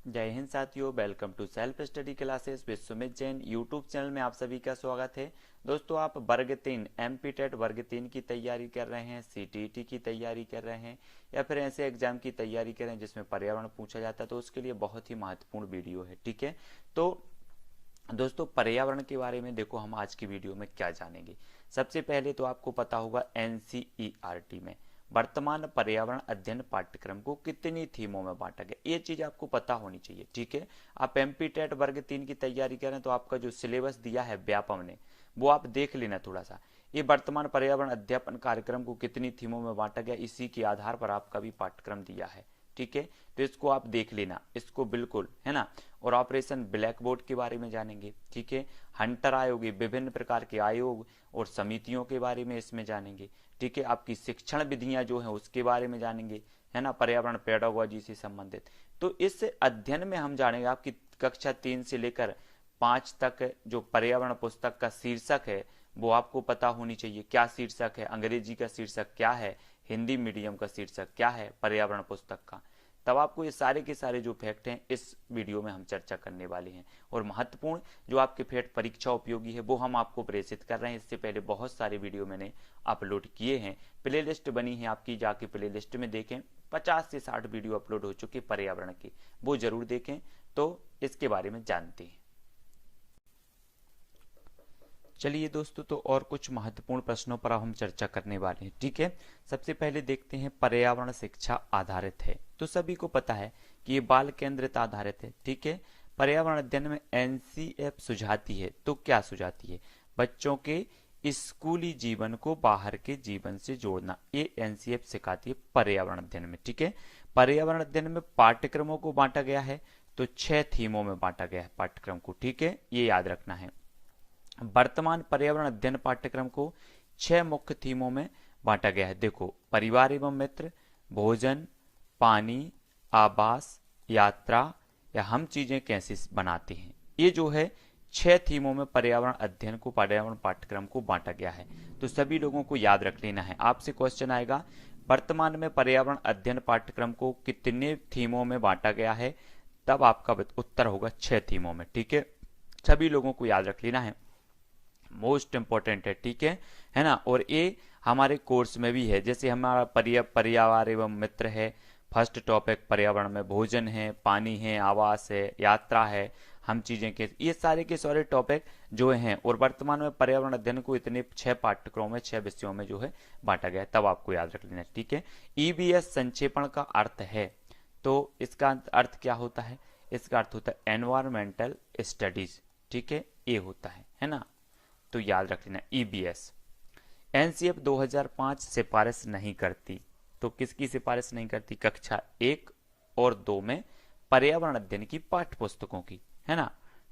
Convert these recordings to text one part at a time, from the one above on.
जय हिंद साथियों, welcome to self study classes with Sumit Jain YouTube channel में आप सभी का स्वागत है। दोस्तों, आप वर्ग 3 एमपी टेट वर्ग 3 की तैयारी कर रहे हैं, सीटीईटी की तैयारी कर रहे हैं या फिर ऐसे एग्जाम की तैयारी कर रहे हैं जिसमें पर्यावरण पूछा जाता है, तो उसके लिए बहुत ही महत्वपूर्ण वीडियो है। ठीक है, तो दोस्तों पर्यावरण के बारे में देखो हम आज की वीडियो में क्या जानेंगे। सबसे पहले तो आपको पता होगा एनसीईआरटी में वर्तमान पर्यावरण अध्ययन पाठ्यक्रम को कितनी थीमों में बांटा गया, ये चीज आपको पता होनी चाहिए। ठीक है, आप एमपी टेट वर्ग 3 की तैयारी करें तो आपका जो सिलेबस दिया है व्यापम ने, वो आप देख लेना थोड़ा सा। ये वर्तमान पर्यावरण अध्यापन कार्यक्रम को कितनी थीमों में बांटा गया, इसी के आधार पर आपका भी पाठ्यक्रम दिया है। ठीक है, तो इसको आप देख लेना, इसको बिल्कुल, है ना। और ऑपरेशन ब्लैक बोर्ड के बारे में जानेंगे। ठीक है, हंटर आयोग, विभिन्न प्रकार के आयोग और समितियों के बारे में इसमें जानेंगे। ठीक है, आपकी शिक्षण विधियां जो है उसके बारे में जानेंगे, है ना, पर्यावरण पेडागोजी से संबंधित। तो इस अध्ययन में हम जानेंगे आपकी कक्षा 3 से लेकर 5 तक जो पर्यावरण पुस्तक का शीर्षक है वो आपको पता होनी चाहिए। क्या शीर्षक है, अंग्रेजी का शीर्षक क्या है, हिंदी मीडियम का शीर्षक क्या है पर्यावरण पुस्तक का। तब आपको ये सारे के सारे जो फैक्ट हैं इस वीडियो में हम चर्चा करने वाले हैं। और महत्वपूर्ण जो आपके फैक्ट परीक्षा उपयोगी है वो हम आपको प्रेषित कर रहे हैं। इससे पहले बहुत सारे वीडियो मैंने अपलोड किए हैं, प्ले लिस्ट बनी है आपकी, जाके प्ले लिस्ट में देखें। 50 से 60 वीडियो अपलोड हो चुके पर्यावरण के, वो जरूर देखें। तो इसके बारे में जानते हैं। चलिए दोस्तों, तो और कुछ महत्वपूर्ण प्रश्नों पर हम चर्चा करने वाले हैं। ठीक है, सबसे पहले देखते हैं पर्यावरण शिक्षा आधारित है, तो सभी को पता है कि ये बाल केंद्रित आधारित है। ठीक है, पर्यावरण अध्ययन में एनसीएफ सुझाती है, तो क्या सुझाती है, बच्चों के स्कूली जीवन को बाहर के जीवन से जोड़ना, ये एनसीएफ सिखाती है पर्यावरण अध्ययन में। ठीक है, पर्यावरण अध्ययन में पाठ्यक्रमों को बांटा गया है, तो 6 थीमों में बांटा गया है पाठ्यक्रम को। ठीक है, ये याद रखना है। वर्तमान पर्यावरण अध्ययन पाठ्यक्रम को 6 मुख्य थीमों में बांटा गया है। देखो, परिवार एवं मित्र, भोजन, पानी, आवास, यात्रा या हम चीजें कैसे बनाते हैं, ये जो है 6 थीमों में पर्यावरण अध्ययन को, पर्यावरण पाठ्यक्रम को बांटा गया है। तो सभी लोगों को याद रख लेना है। आपसे क्वेश्चन आएगा वर्तमान में पर्यावरण अध्ययन पाठ्यक्रम को कितने थीमों में बांटा गया है, तब आपका उत्तर होगा 6 थीमों में। ठीक है, सभी लोगों को याद रख लेना है, मोस्ट इंपॉर्टेंट है। ठीक है ना। और ये हमारे कोर्स में भी है, जैसे हमारा पर्यावरण एवं मित्र है, फर्स्ट टॉपिक पर्यावरण में भोजन है, पानी है, आवास है, यात्रा है, हम चीजें के, ये सारे के सारे टॉपिक जो हैं। और वर्तमान में पर्यावरण अध्ययन को इतने 6 पाठ्यक्रमों में, 6 विषयों में जो है बांटा गया है, तब आपको याद रख लेना है। ठीक है, ईबीएस संक्षेपण का अर्थ है, तो इसका अर्थ क्या होता है, इसका अर्थ होता है एनवायरमेंटल स्टडीज। ठीक है, ये होता है ना। तो याद रख लेना ईबीएस। एनसीएफ 2005 सिफारिश नहीं करती, तो किसकी सिफारिश नहीं करती, कक्षा 1 और 2 में पर्यावरण अध्ययन की पाठ्य पुस्तकों की, है ना।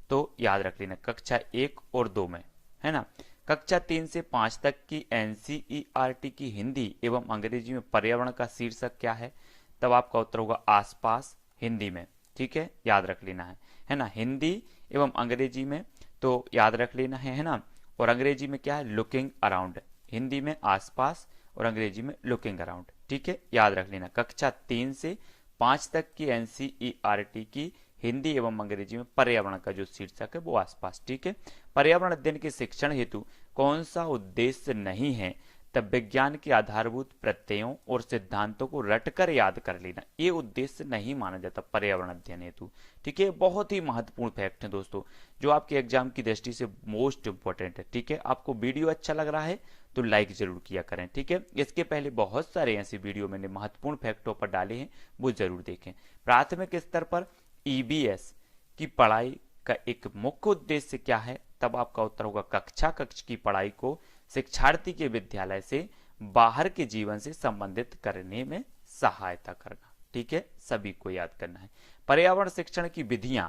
तो याद रख लेना कक्षा 1 और 2 में, है ना। कक्षा 3 से 5 तक की एनसीईआरटी की हिंदी एवं अंग्रेजी में पर्यावरण का शीर्षक क्या है, तब आपका उत्तर होगा आसपास, हिंदी में। ठीक है, याद रख लेना है ना, हिंदी एवं अंग्रेजी में, तो याद रख लेना है ना। और अंग्रेजी में क्या है, लुकिंग अराउंड, हिंदी में आसपास और अंग्रेजी में लुकिंग अराउंड। ठीक है, याद रख लेना कक्षा 3 से 5 तक की एनसीईआरटी की हिंदी एवं अंग्रेजी में पर्यावरण का जो शीर्षक है वो आसपास। ठीक है, पर्यावरण अध्ययन के शिक्षण हेतु कौन सा उद्देश्य नहीं है, तब विज्ञान के आधारभूत प्रत्ययों और सिद्धांतों को रटकर याद कर लेना, ये उद्देश्य नहीं माना जाता पर्यावरण अध्ययन हेतु। ठीक है, बहुत ही महत्वपूर्ण फैक्ट है दोस्तों, जो आपके एग्जाम की दृष्टि से मोस्ट इंपॉर्टेंट है। ठीक है, आपको वीडियो अच्छा लग रहा है तो लाइक जरूर किया करें। ठीक है, इसके पहले बहुत सारे ऐसे वीडियो मैंने महत्वपूर्ण फैक्टों पर डाले हैं, वो जरूर देखें। प्राथमिक स्तर पर ईबीएस की पढ़ाई का एक मुख्य उद्देश्य क्या है, तब आपका उत्तर होगा कक्ष की पढ़ाई को शिक्षार्थी के विद्यालय से बाहर के जीवन से संबंधित करने में सहायता करना। ठीक है, सभी को याद करना है। पर्यावरण शिक्षण की विधियां,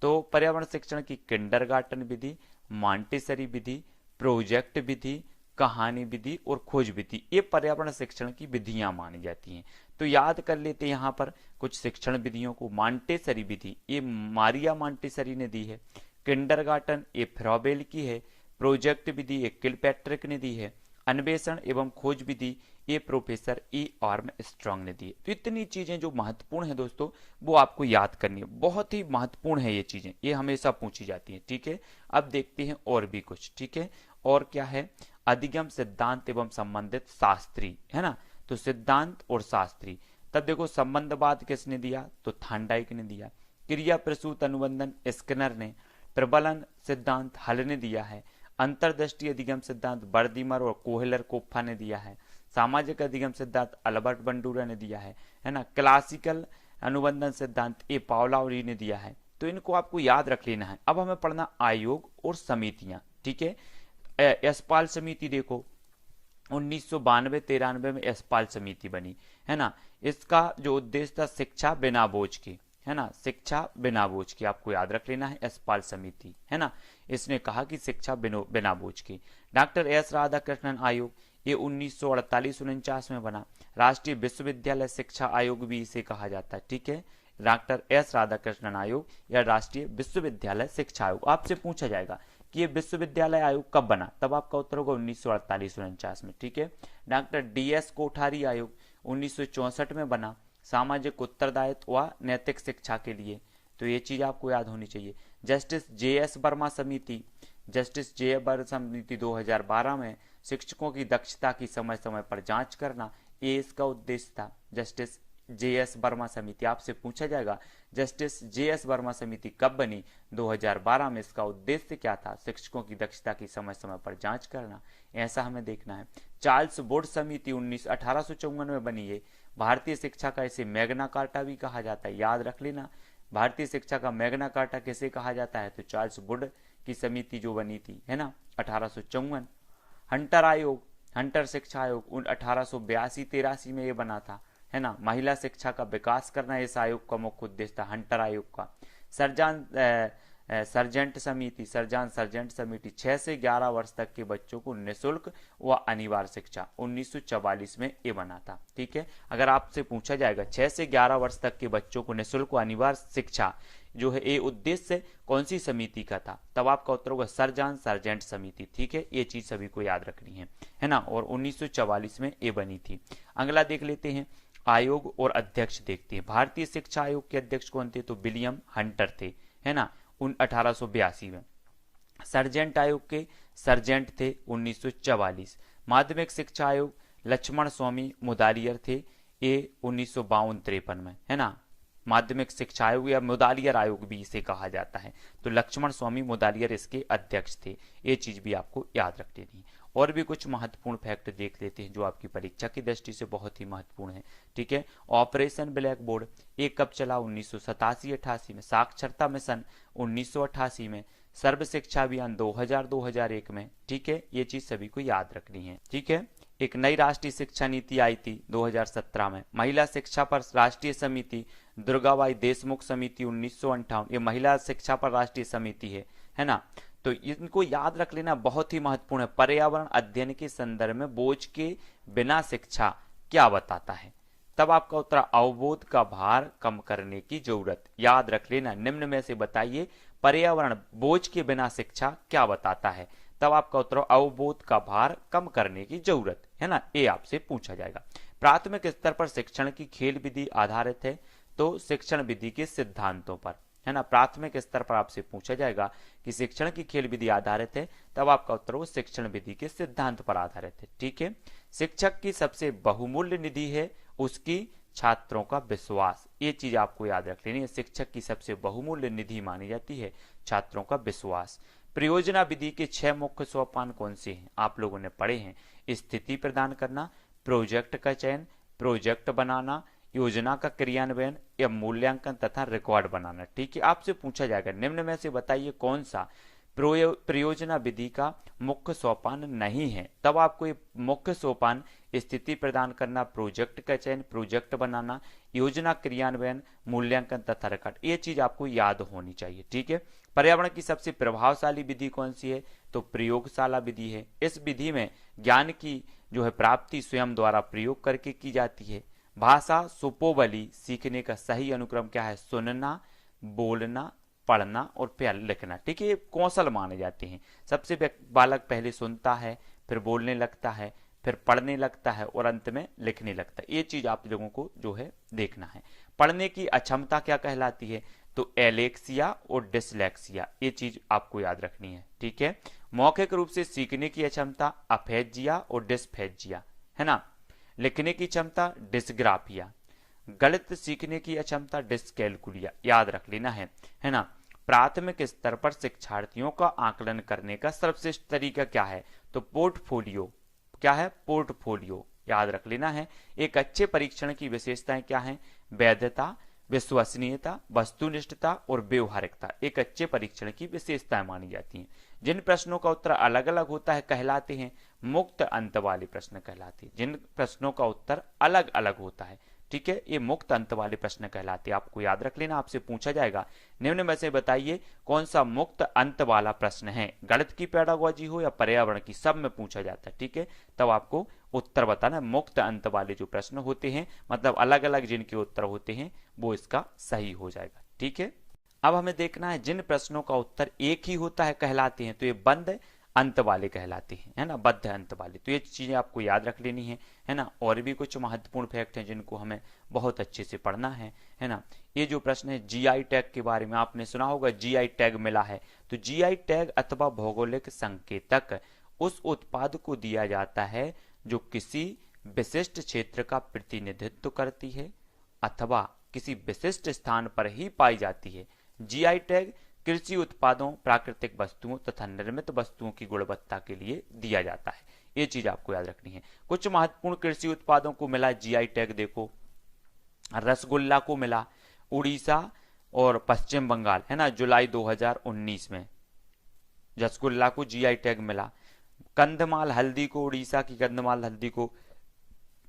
तो पर्यावरण शिक्षण की किंडरगार्टन विधि, मॉन्टेसरी विधि, प्रोजेक्ट विधि, कहानी विधि और खोज विधि, ये पर्यावरण शिक्षण की विधियां मानी जाती हैं। तो याद कर लेते हैं यहाँ पर कुछ शिक्षण विधियों को। मॉन्टेसरी विधि, ये मारिया मॉन्टेसरी ने दी है। किंडरगार्टन, ये फ्रॉबेल की है। प्रोजेक्ट विधि ये किलपैट्रिक ने दी है। अन्वेषण एवं खोज विधि ये प्रोफेसर ई आर्मस्ट्रांग ने दी। तो इतनी चीजें जो महत्वपूर्ण है दोस्तों वो आपको याद करनी है, बहुत ही महत्वपूर्ण है ये चीजें, ये हमेशा पूछी जाती है। ठीक है, अब देखते हैं और भी कुछ। ठीक है, और क्या है, अधिगम सिद्धांत एवं संबंधित शास्त्री, है ना। तो सिद्धांत और शास्त्री, तब देखो संबंधवाद किसने दिया, तो थांडाइक ने दिया। क्रिया प्रसूत अनुबंधन स्किनर ने, प्रबलन सिद्धांत हल ने दिया है। अंतर्दृष्टि अधिगम सिद्धांत बर्दिमर और कोहलर कोप्फा ने दिया है। सामाजिक अधिगम सिद्धांत अल्बर्ट बंडूरा ने दिया है ना। क्लासिकल अनुबंधन सिद्धांत ए पावलावरी ने दिया है। तो इनको आपको याद रख लेना है। अब हमें पढ़ना आयोग और समितियां। ठीक है, यशपाल समिति देखो 1992-93 में यशपाल समिति बनी, है ना। इसका जो उद्देश्य था शिक्षा बिना बोझ की, है ना, शिक्षा बिना बोझ की, आपको याद रख लेना है यशपाल समिति, है ना। इसने कहा कि शिक्षा बिना बोझ की। डॉक्टर एस राधाकृष्णन आयोग ये 1948-49 में बना। राष्ट्रीय विश्वविद्यालय शिक्षा आयोग भी इसे कहा जाता है। ठीक है, डॉक्टर एस राधाकृष्णन आयोग या राष्ट्रीय विश्वविद्यालय शिक्षा आयोग। आपसे पूछा जाएगा कि ये विश्वविद्यालय आयोग कब बना, तब आपका उत्तर होगा 1948-49 में। ठीक है, डॉक्टर डी एस कोठारी आयोग 1964 में बना, सामाजिक उत्तरदायित्व व नैतिक शिक्षा के लिए। तो ये चीज आपको याद होनी चाहिए। जस्टिस जे एस वर्मा समिति, जस्टिस जे एस वर्मा समिति 2012 में शिक्षकों की दक्षता की समय समय पर जांच करना, ये इसका उद्देश्य था। जस्टिस जे एस वर्मा समिति, आपसे पूछा जाएगा जस्टिस जे एस वर्मा समिति कब बनी, 2012 में। इसका उद्देश्य क्या था, शिक्षकों की दक्षता की समय समय पर जांच करना, ऐसा हमें देखना है। चार्ल्स बोर्ड समिति 1854 में बनी है। भारतीय शिक्षा का इसे मैग्ना कार्टा भी कहा जाता है, याद रख लेना। भारतीय शिक्षा का मैग्ना कार्टा किसे कहा जाता है, तो चार्ल्स बोर्ड की समिति जो बनी थी, है ना, 1854। हंटर आयोग, हंटर शिक्षा आयोग 1882-83 में ये बना था, है ना। महिला शिक्षा का विकास करना इस आयोग का मुख्य उद्देश्य था, हंटर आयोग का। सर्जेंट समिति, सर्जेंट समिति 6 से 11 वर्ष तक के बच्चों को निःशुल्क व अनिवार्य शिक्षा 1944 में ये बना था। ठीक है, अगर आपसे पूछा जाएगा 6 से 11 वर्ष तक के बच्चों को निःशुल्क व अनिवार्य शिक्षा जो है ये उद्देश्य कौन सी समिति का था, तब आपका उत्तर होगा सर्जेंट समिति। ठीक है, ये चीज सभी को याद रखनी है ना। और 1944 में ये बनी थी। अगला देख लेते हैं, आयोग और अध्यक्ष देखते हैं। भारतीय शिक्षा आयोग के अध्यक्ष कौन थे, तो विलियम हंटर थे, है ना, 1882 में। सर्जेंट आयोग के सर्जेंट थे 1944। माध्यमिक शिक्षा आयोग लक्ष्मण स्वामी मुदालियर थे, ये 1952-53 में, है ना। माध्यमिक शिक्षा आयोग या मुदालियर आयोग भी इसे कहा जाता है। तो लक्ष्मण स्वामी मुदालियर इसके अध्यक्ष थे, ये चीज भी आपको याद रख लेनी है। और भी कुछ महत्वपूर्ण फैक्ट देख लेते हैं जो आपकी परीक्षा की दृष्टि से बहुत ही महत्वपूर्ण है। ठीक है, ऑपरेशन ब्लैक बोर्ड ये कब चला, 1987-88 में। साक्षरता मिशन 1988 में। सर्व शिक्षा अभियान 2000-2001 में। ठीक है, ये चीज सभी को याद रखनी है। ठीक है, एक नई राष्ट्रीय शिक्षा नीति आई थी 2017 में। महिला शिक्षा पर राष्ट्रीय समिति दुर्गाबाई देशमुख समिति 1958, ये महिला शिक्षा पर राष्ट्रीय समिति है ना। तो इनको याद रख लेना बहुत ही महत्वपूर्ण है। पर्यावरण अध्ययन के संदर्भ में बोझ के बिना शिक्षा क्या बताता है, तब आपका उत्तर अवबोध का भार कम करने की जरूरत, याद रख लेना। निम्न में से बताइए पर्यावरण बोझ के बिना शिक्षा क्या बताता है, तब आपका उत्तर अवबोध का भार कम करने की जरूरत, है ना, ये आपसे पूछा जाएगा। प्राथमिक स्तर पर शिक्षण की खेल विधि आधारित है, तो शिक्षण विधि के सिद्धांतों पर, है ना। प्राथमिक स्तर पर आपसे पूछा जाएगा कि शिक्षण की खेल विधि आधारित है, तब आपका उत्तर वो शिक्षण विधि के सिद्धांत पर आधारित है। ठीक है, शिक्षक की सबसे बहुमूल्य निधि है उसकी छात्रों का विश्वास, ये चीज आपको याद रख लेनी है। शिक्षक की सबसे बहुमूल्य निधि मानी जाती है छात्रों का विश्वास। परियोजना विधि के 6 मुख्य सोपान कौन से हैं, आप लोगों ने पढ़े हैं। स्थिति प्रदान करना, प्रोजेक्ट का चयन, प्रोजेक्ट बनाना, योजना का क्रियान्वयन या मूल्यांकन तथा रिकॉर्ड बनाना। ठीक है, आपसे पूछा जाएगा निम्न में से बताइए कौन सा परियोजना विधि का मुख्य सोपान नहीं है, तब आपको ये मुख्य सोपान स्थिति प्रदान करना, प्रोजेक्ट का चयन, प्रोजेक्ट बनाना, योजना क्रियान्वयन, मूल्यांकन तथा रिकॉर्ड, ये चीज आपको याद होनी चाहिए। ठीक है, पर्यावरण की सबसे प्रभावशाली विधि कौन सी है, तो प्रयोगशाला विधि है। इस विधि में ज्ञान की जो है प्राप्ति स्वयं द्वारा प्रयोग करके की जाती है। भाषा सुपोबली सीखने का सही अनुक्रम क्या है, सुनना, बोलना, पढ़ना और फिर लिखना। ठीक है, ये कौशल माने जाते हैं। सबसे बालक पहले सुनता है, फिर बोलने लगता है, फिर पढ़ने लगता है और अंत में लिखने लगता है। ये चीज आप लोगों को जो है देखना है। पढ़ने की अक्षमता क्या कहलाती है? तो एलेक्सिया और डिसलेक्सिया, ये चीज आपको याद रखनी है, ठीक है। मौखिक रूप से सीखने की अक्षमता अफेजिया और डिस्फेजिया, है ना। लिखने की क्षमता डिस्ग्राफिया। गणित सीखने की अक्षमता डिस्कैलकुलिया, याद रख लेना है ना। प्राथमिक स्तर पर शिक्षार्थियों का आकलन करने का सर्वश्रेष्ठ तरीका क्या है? तो पोर्टफोलियो। क्या है? पोर्टफोलियो, याद रख लेना है। एक अच्छे परीक्षण की विशेषताएं क्या हैं? वैधता, विश्वसनीयता, वस्तुनिष्ठता और व्यवहारिकता एक अच्छे परीक्षण की विशेषताएं मानी जाती हैं। जिन प्रश्नों का उत्तर अलग अलग होता है कहलाते हैं मुक्त अंत वाले प्रश्न कहलाते हैं। जिन प्रश्नों का उत्तर अलग अलग होता है, ठीक है, ये मुक्त अंत वाले प्रश्न कहलाते हैं। आपको याद रख लेना, आपसे पूछा जाएगा निम्न में से बताइए कौन सा मुक्त अंत वाला प्रश्न है। गणित की पेडागोजी हो या पर्यावरण की, सब में पूछा जाता है, ठीक है। तब आपको उत्तर बताना। मुक्त अंत वाले जो प्रश्न होते हैं, मतलब अलग अलग जिनके उत्तर होते हैं, वो इसका सही हो जाएगा, ठीक है। अब हमें देखना है जिन प्रश्नों का उत्तर एक ही होता है कहलाते हैं, तो ये बंद अंत वाले कहलाते हैं, है ना, बद्ध अंत वाले। तो ये चीजें आपको याद रख लेनी है ना। और भी कुछ महत्वपूर्ण फैक्ट हैं जिनको हमें बहुत अच्छे से पढ़ना है ना। ये जो प्रश्न है जीआई टैग के बारे में, आपने सुना होगा जीआई टैग मिला है। तो जीआई टैग अथवा भौगोलिक संकेतक उस उत्पाद को दिया जाता है जो किसी विशिष्ट क्षेत्र का प्रतिनिधित्व करती है अथवा किसी विशिष्ट स्थान पर ही पाई जाती है। जीआई टैग कृषि उत्पादों, प्राकृतिक वस्तुओं तथा निर्मित वस्तुओं की गुणवत्ता के लिए दिया जाता है। ये चीज आपको याद रखनी है। कुछ महत्वपूर्ण कृषि उत्पादों को मिला जीआई टैग, देखो रसगुल्ला को मिला उड़ीसा और पश्चिम बंगाल, है ना, जुलाई 2019 में रसगुल्ला को जीआई टैग मिला। कंधमाल हल्दी को, उड़ीसा की कंधमाल हल्दी को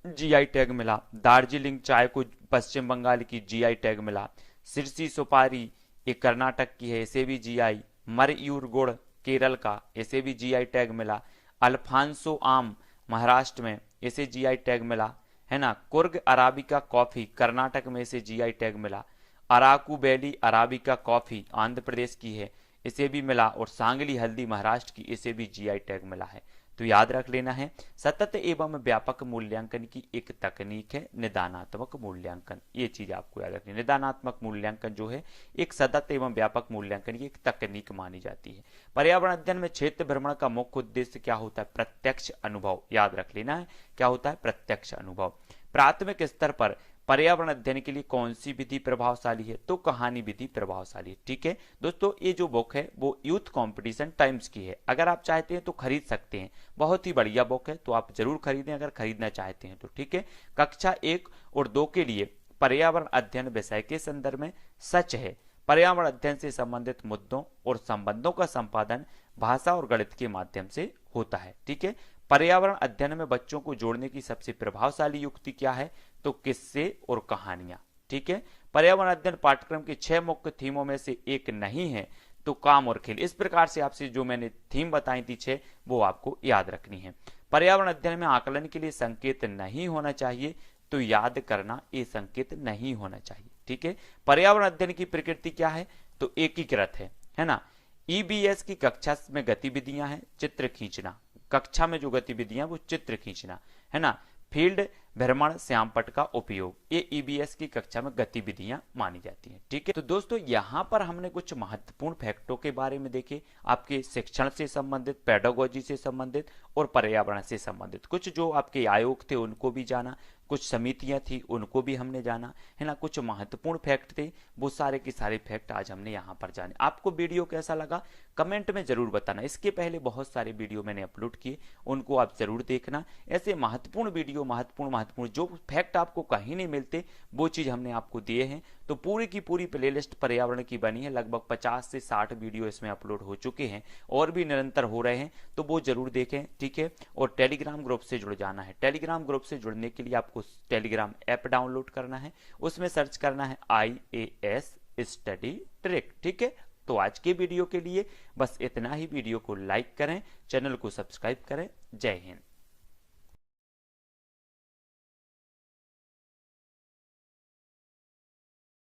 जीआई टैग मिला। दार्जिलिंग चाय को पश्चिम बंगाल की जीआई टैग मिला। सिरसी सुपारी ये कर्नाटक की है, इसे भी जीआई। मरयूर गुड़ केरल का, इसे भी जीआई टैग मिला। अल्फांसो आम महाराष्ट्र में, इसे जीआई टैग मिला, है ना। कुर्ग अराबिका कॉफी कर्नाटक में, इसे जीआई टैग मिला। Araku valley arabica coffee Andhra Pradesh की है, इसे भी मिला। और सांगली हल्दी महाराष्ट्र की, इसे भी जीआई टैग मिला है। तो याद रख लेना है, सतत एवं व्यापक मूल्यांकन की एक तकनीक है निदानात्मक मूल्यांकन। ये चीज आपको याद रखनी है। निदानात्मक मूल्यांकन जो है एक सतत एवं व्यापक मूल्यांकन की एक तकनीक मानी जाती है। पर्यावरण अध्ययन में क्षेत्र भ्रमण का मुख्य उद्देश्य क्या होता है? प्रत्यक्ष अनुभव, याद रख लेना है, क्या होता है? प्रत्यक्ष अनुभव। प्राथमिक स्तर पर पर्यावरण अध्ययन के लिए कौन सी विधि प्रभावशाली है? तो कहानी विधि प्रभावशाली है, ठीक है दोस्तों। ये जो बुक है वो यूथ कंपटीशन टाइम्स की है। अगर आप चाहते हैं तो खरीद सकते हैं, बहुत ही बढ़िया बुक है, तो आप जरूर खरीदें अगर खरीदना चाहते हैं तो, ठीक है। कक्षा 1 और 2 के लिए पर्यावरण अध्ययन विषय के संदर्भ में सच है। पर्यावरण अध्ययन से संबंधित मुद्दों और संबंधों का संपादन भाषा और गणित के माध्यम से होता है, ठीक है। पर्यावरण अध्ययन में बच्चों को जोड़ने की सबसे प्रभावशाली युक्ति क्या है? तो किस्से और कहानियां, ठीक है। पर्यावरण अध्ययन पाठ्यक्रम के 6 मुख्य थीमों में से एक नहीं है, तो काम और खेल। इस प्रकार से आपसे जो मैंने थीम बताई थी 6, वो आपको याद रखनी है। पर्यावरण अध्ययन में आकलन के लिए संकेत नहीं होना चाहिए, तो याद करना ये संकेत नहीं होना चाहिए, ठीक है। पर्यावरण अध्ययन की प्रकृति क्या है? तो एकीकृत है ना। ईबीएस की कक्षा में गतिविधियां हैं चित्र खींचना, कक्षा में जो गतिविधियां वो चित्र खींचना, है ना। फील्ड भ्रमण श्यामपट्ट का उपयोग, ये ईबीएस की कक्षा में गतिविधियां मानी जाती हैं, ठीक है। तो दोस्तों यहां पर हमने कुछ महत्वपूर्ण फैक्टों के बारे में देखे, आपके शिक्षण से संबंधित, पेडागोजी से संबंधित और पर्यावरण से संबंधित। कुछ जो आपके आयोग थे उनको भी जाना, कुछ समितियां थी उनको भी हमने जाना, है ना। कुछ महत्वपूर्ण फैक्ट थे, वो सारे के सारे फैक्ट आज हमने यहाँ पर जाने। आपको वीडियो कैसा लगा कमेंट में जरूर बताना। इसके पहले बहुत सारे वीडियो मैंने अपलोड किए, उनको आप जरूर देखना। ऐसे महत्वपूर्ण वीडियो, महत्वपूर्ण जो फैक्ट आपको कहीं नहीं मिलते, वो चीज हमने आपको दिए हैं। तो पूरी की पूरी प्लेलिस्ट पर्यावरण की बनी है, लगभग 50 से 60 वीडियो इसमें अपलोड हो चुके हैं और भी निरंतर हो रहे हैं, तो वो जरूर देखें, ठीक है। और टेलीग्राम ग्रुप से जुड़ जाना है। टेलीग्राम ग्रुप से जुड़ने के लिए आपको टेलीग्राम ऐप डाउनलोड करना है, उसमें सर्च करना है IAS स्टडी ट्रिक, ठीक है। तो आज के वीडियो के लिए बस इतना ही। वीडियो को लाइक करें, चैनल को सब्सक्राइब करें। जय हिंद।